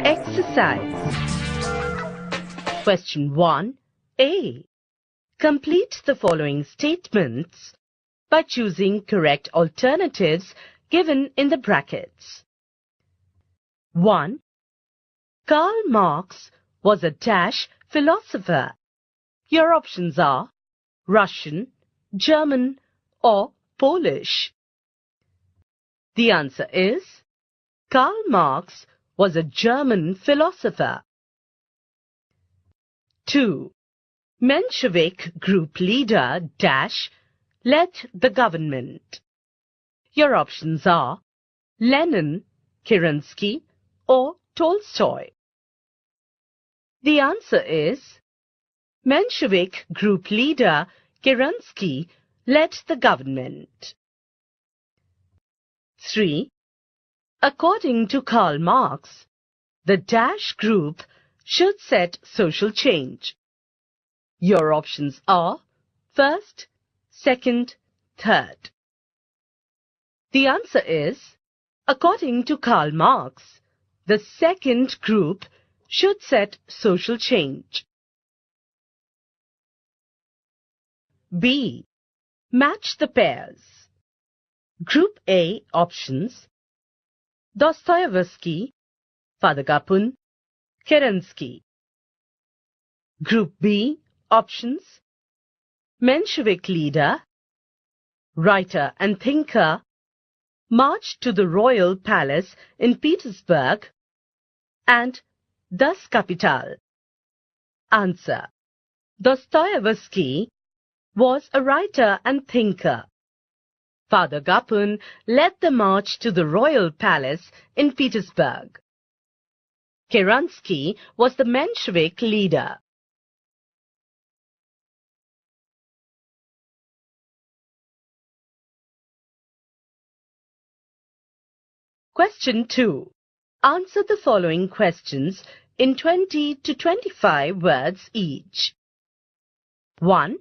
Exercise. Question 1A. Complete the following statements by choosing correct alternatives given in the brackets. 1. Karl Marx was a dash philosopher. Your options are Russian, German, or Polish. The answer is Karl Marx was a German philosopher. 2. Menshevik group leader dash led the government. Your options are Lenin, Kerensky, or Tolstoy. The answer is Menshevik group leader Kerensky led the government. 3. According to Karl Marx, the dash group should set social change. Your options are first, second, third. The answer is, according to Karl Marx, the second group should set social change. B. Match the pairs. Group A options: Dostoevsky, Father Gapun, Kerensky. Group B options: Menshevik leader, writer and thinker, marched to the royal palace in Petersberg, and Das Kapital. Answer: Dostoevsky was a writer and thinker. Father Gapun led the march to the royal palace in Petersburg. Kerensky was the Menshevik leader. Question 2. Answer the following questions in 20 to 25 words each. 1.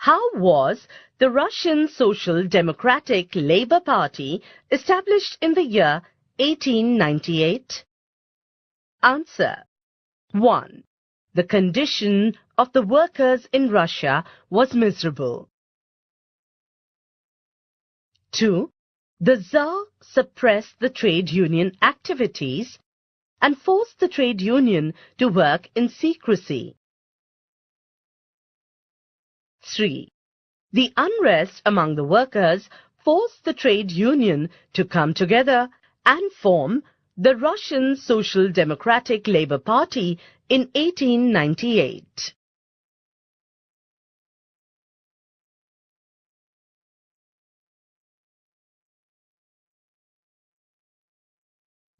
How was the Russian Social Democratic Labour Party established in the year 1898? Answer. 1. The condition of the workers in Russia was miserable. 2. The Tsar suppressed the trade union activities and forced the trade union to work in secrecy. 3. The unrest among the workers forced the trade union to come together and form the Russian Social Democratic Labour Party in 1898.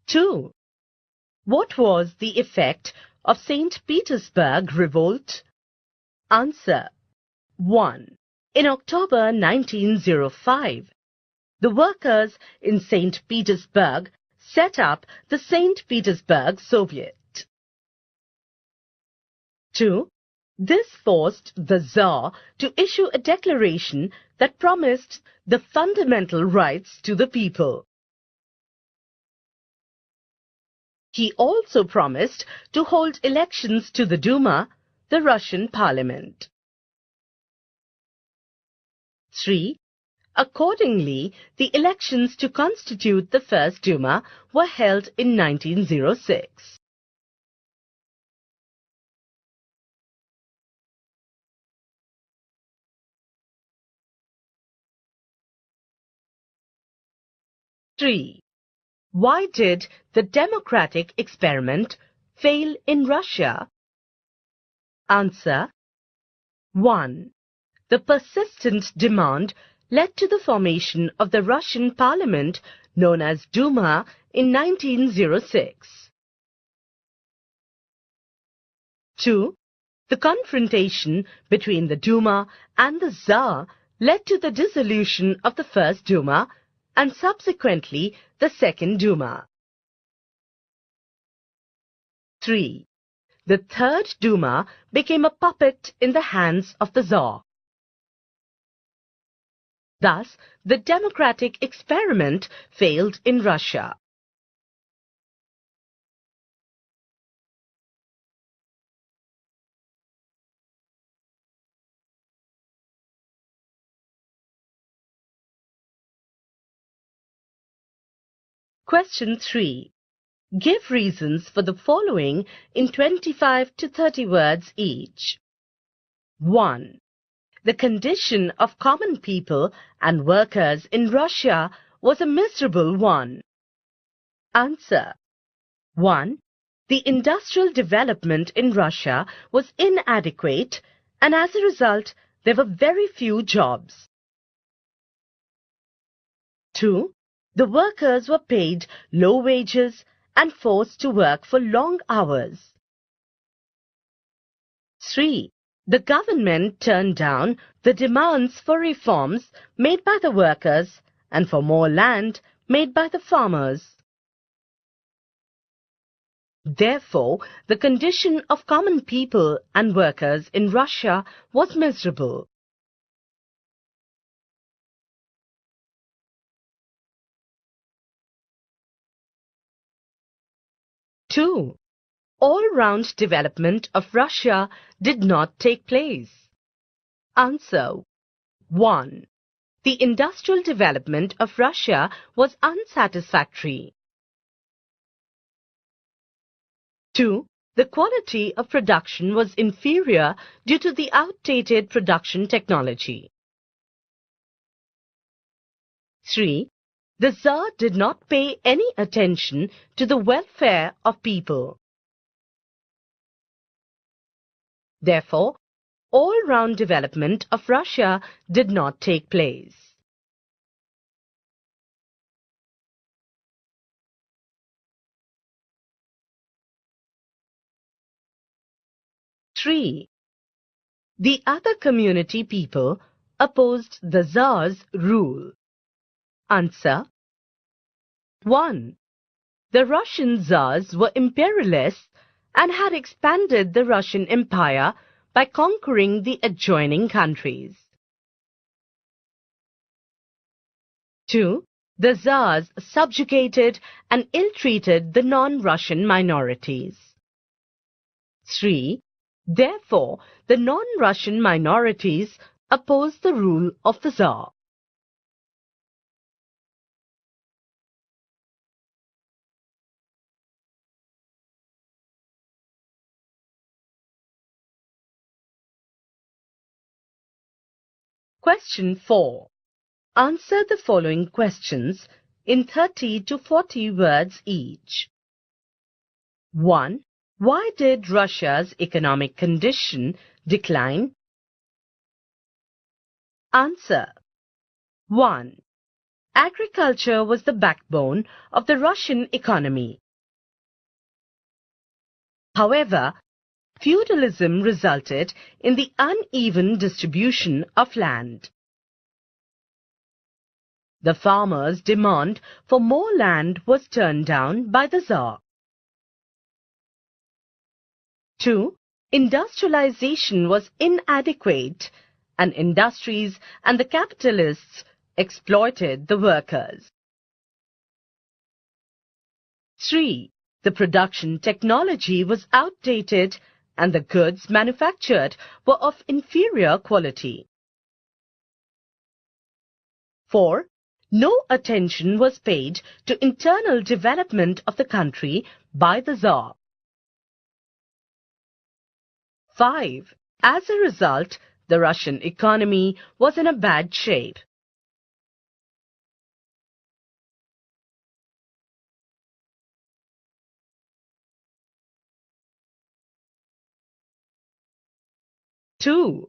Two. What was the effect of St. Petersberg revolt? Answer. 1. In October 1905, the workers in St. Petersburg set up the St. Petersburg Soviet. 2. This forced the Tsar to issue a declaration that promised the fundamental rights to the people. He also promised to hold elections to the Duma, the Russian parliament. 3. Accordingly, the elections to constitute the First Duma were held in 1906. Why did the democratic experiment fail in Russia? Answer. 1. The persistent demand led to the formation of the Russian parliament known as Duma in 1906. 2. The confrontation between the Duma and the Tsar led to the dissolution of the First Duma and subsequently the Second Duma. 3. The Third Duma became a puppet in the hands of the Tsar. Thus, the democratic experiment failed in Russia. Question 3. Give reasons for the following in 25 to 30 words each. 1. The condition of common people and workers in Russia was a miserable one. Answer. 1. The industrial development in Russia was inadequate, and as a result, there were very few jobs. 2. The workers were paid low wages and forced to work for long hours. 3. The government turned down the demands for reforms made by the workers and for more land made by the farmers. Therefore, the condition of common people and workers in Russia was miserable. Two. All-round development of Russia did not take place. Answer. 1. The industrial development of Russia was unsatisfactory. 2. The quality of production was inferior due to the outdated production technology. 3. The Tsar did not pay any attention to the welfare of people. Therefore, all-round development of Russia did not take place. Three. The other community people opposed the Tsar's rule. Answer. 1. The Russian Tsars were imperialists and had expanded the Russian Empire by conquering the adjoining countries. 2. The Tsars subjugated and ill-treated the non-Russian minorities. 3. Therefore, the non-Russian minorities opposed the rule of the Tsar. Question 4. Answer the following questions in 30 to 40 words each. 1. Why did Russia's economic condition decline? Answer. 1. Agriculture was the backbone of the Russian economy. However, feudalism resulted in the uneven distribution of land. The farmers' demand for more land was turned down by the Tsar. 2. Industrialization was inadequate, and industries and the capitalists exploited the workers. 3. The production technology was outdated, and the goods manufactured were of inferior quality. 4. No attention was paid to internal development of the country by the Tsar. 5. As a result, the Russian economy was in a bad shape. Two.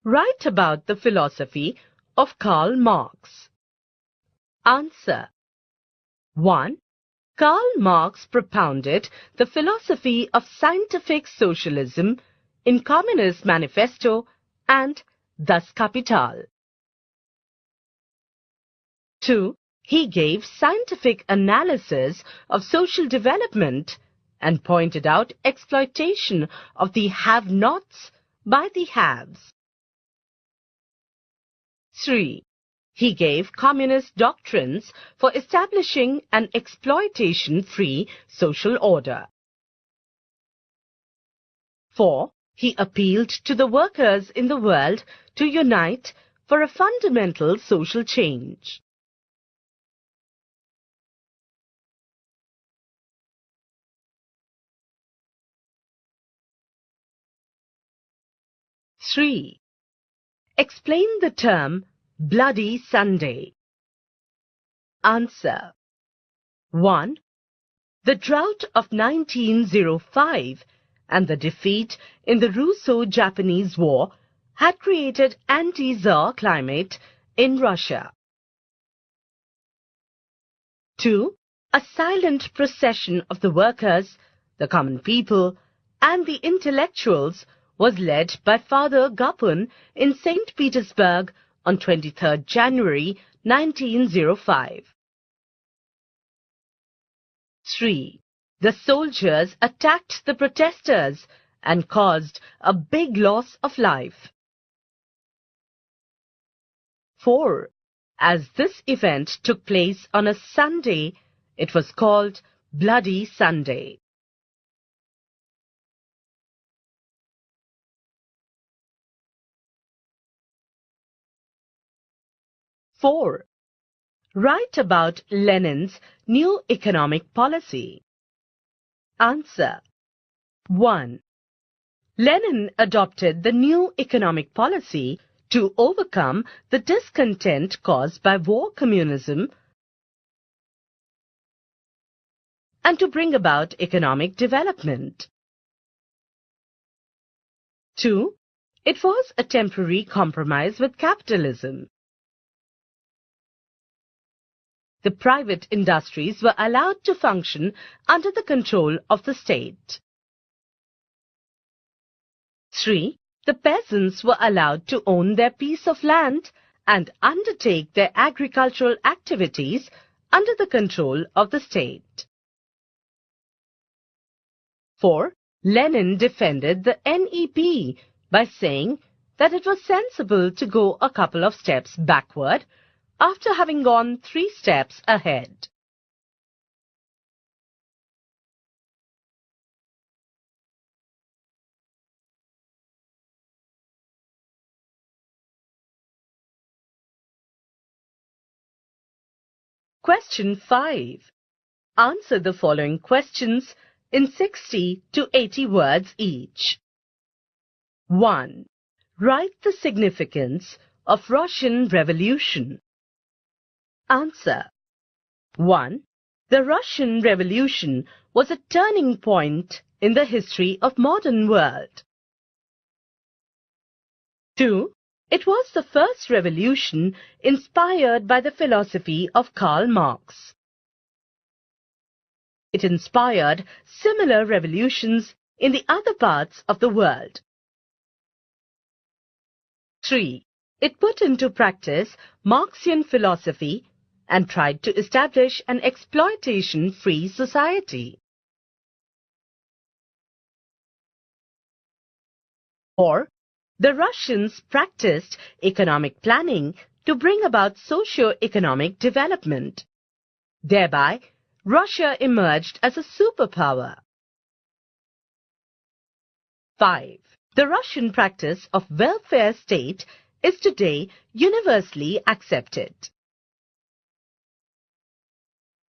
Write about the philosophy of Karl Marx. Answer. 1. Karl Marx propounded the philosophy of scientific socialism in Communist Manifesto and Das Kapital. 2. He gave scientific analysis of social development and pointed out exploitation of the have-nots by the haves. 3. He gave communist doctrines for establishing an exploitation-free social order. 4. He appealed to the workers in the world to unite for a fundamental social change. 3. Explain the term Bloody Sunday. Answer. 1. The drought of 1905 and the defeat in the Russo-Japanese War had created anti-Tsar climate in Russia. 2. A silent procession of the workers, the common people, and the intellectuals was led by Father Gapun in St. Petersburg on 23rd January 1905. 3. The soldiers attacked the protesters and caused a big loss of life. 4. As this event took place on a Sunday, it was called Bloody Sunday. Four. Write about Lenin's new economic policy. Answer. 1. Lenin adopted the new economic policy to overcome the discontent caused by war communism and to bring about economic development. 2. It was a temporary compromise with capitalism. The private industries were allowed to function under the control of the state. 3. The peasants were allowed to own their piece of land and undertake their agricultural activities under the control of the state. 4. Lenin defended the NEP by saying that it was sensible to go a couple of steps backward after having gone 3 steps ahead. Question 5. Answer the following questions in 60 to 80 words each. 1. Write the significance of Russian Revolution. Answer. 1. The Russian Revolution was a turning point in the history of modern world. 2. It was the first revolution inspired by the philosophy of Karl Marx. It inspired similar revolutions in the other parts of the world. 3. It put into practice Marxian philosophy and tried to establish an exploitation-free society. 4. The Russians practiced economic planning to bring about socio-economic development. Thereby, Russia emerged as a superpower. 5. The Russian practice of welfare state is today universally accepted.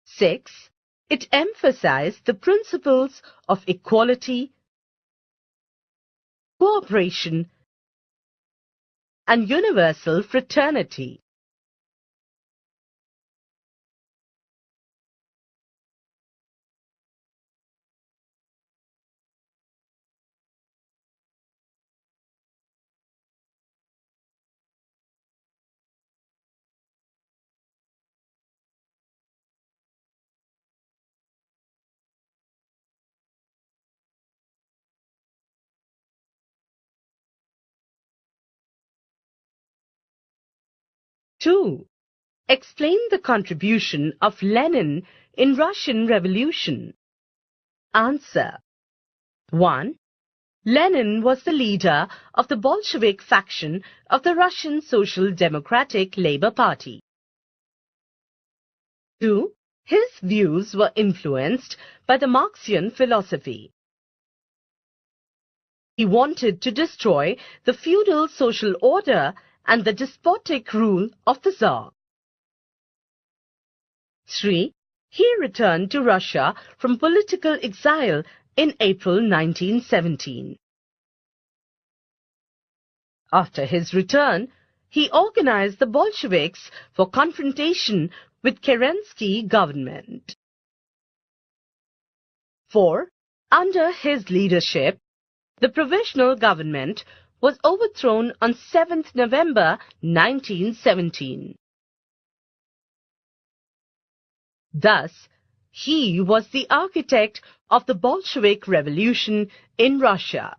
6. It emphasized the principles of equality, cooperation, and universal fraternity. 2. Explain the contribution of Lenin in Russian Revolution. Answer. 1. Lenin was the leader of the Bolshevik faction of the Russian Social Democratic Labour Party. 2. His views were influenced by the Marxian philosophy. He wanted to destroy the feudal social order and the despotic rule of the Tsar. 3. He returned to Russia from political exile in April 1917. After his return, he organized the Bolsheviks for confrontation with Kerensky government. 4. Under his leadership, the provisional government was overthrown on 7th November 1917. Thus, he was the architect of the Bolshevik Revolution in Russia.